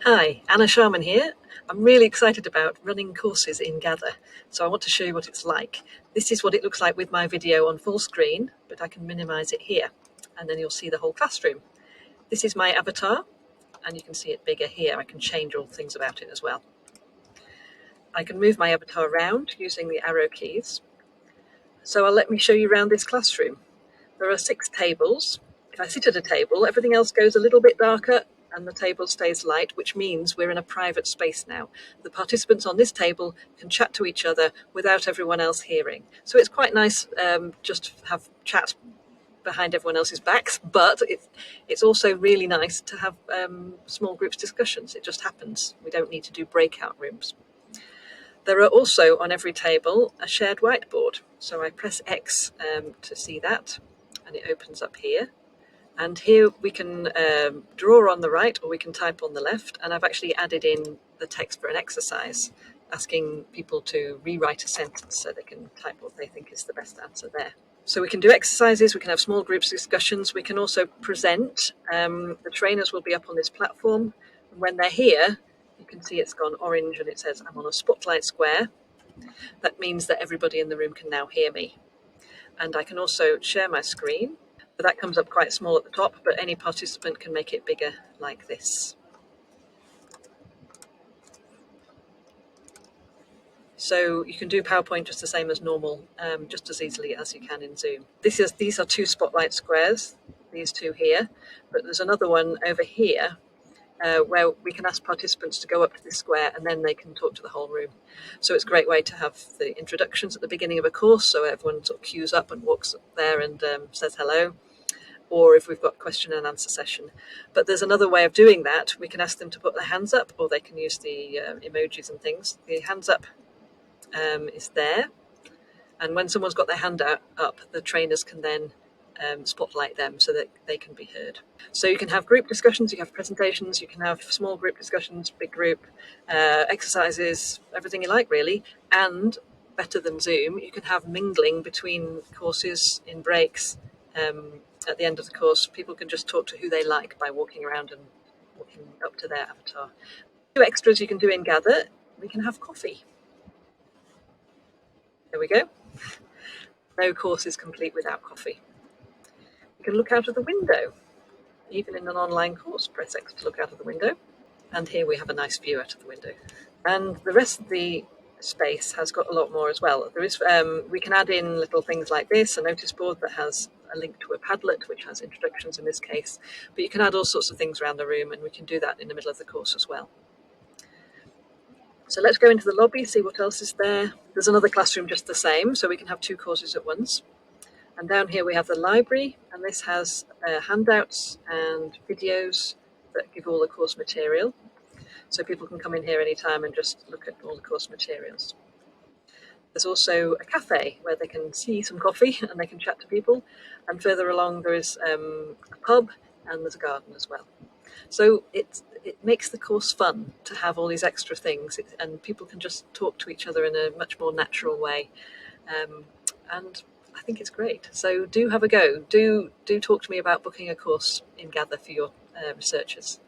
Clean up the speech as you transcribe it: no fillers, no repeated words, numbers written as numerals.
Hi, Anna Sharman here. I'm really excited about running courses in Gather, so I want to show you what it's like. This is what it looks like with my video on full screen, but I can minimize it here, and then you'll see the whole classroom. This is my avatar, and you can see it bigger here. I can change all things about it as well. I can move my avatar around using the arrow keys. So let me show you around this classroom. There are 6 tables. If I sit at a table, everything else goes a little bit darker and the table stays light, which means we're in a private space now. The participants on this table can chat to each other without everyone else hearing. So it's quite nice just to have chat behind everyone else's backs, but it's also really nice to have small groups discussions. It just happens. We don't need to do breakout rooms. There are also on every table a shared whiteboard. So I press X to see that, and it opens up here. And here we can draw on the right or we can type on the left. And I've actually added in the text for an exercise, asking people to rewrite a sentence so they can type what they think is the best answer there. So we can do exercises, we can have small groups discussions, we can also present. The trainers will be up on this platform. And when they're here, you can see it's gone orange and it says I'm on a spotlight square. That means that everybody in the room can now hear me. And I can also share my screen. But that comes up quite small at the top, but any participant can make it bigger like this. So you can do PowerPoint just the same as normal, just as easily as you can in Zoom. These are 2 spotlight squares, these 2 here, but there's another one over here where we can ask participants to go up to this square and then they can talk to the whole room. So it's a great way to have the introductions at the beginning of a course, so everyone sort of queues up and walks up there and says hello. Or if we've got question and answer session. But there's another way of doing that. We can ask them to put their hands up, or they can use the emojis and things. The hands up is there. And when someone's got their hand up, the trainers can then spotlight them so that they can be heard. So you can have group discussions, you have presentations, you can have small group discussions, big group, exercises, everything you like really. And better than Zoom, you can have mingling between courses in breaks. At the end of the course, people can just talk to who they like by walking around and walking up to their avatar. 2 extras you can do in Gather. We can have coffee. There we go. No course is complete without coffee. You can look out of the window. Even in an online course, press X to look out of the window. And here we have a nice view out of the window. And the rest of the space has got a lot more as well. There is, we can add in little things like this, a notice board that has a link to a Padlet, which has introductions in this case, but you can add all sorts of things around the room, and we can do that in the middle of the course as well. So let's go into the lobby, see what else is there. There's another classroom just the same, so we can have 2 courses at once. And down here we have the library, and this has handouts and videos that give all the course material. So people can come in here anytime and just look at all the course materials. There's also a cafe where they can see some coffee and they can chat to people. And further along there is a pub and there's a garden as well. So it makes the course fun to have all these extra things, and people can just talk to each other in a much more natural way. And I think it's great. So do have a go. Do talk to me about booking a course in Gather for your researchers.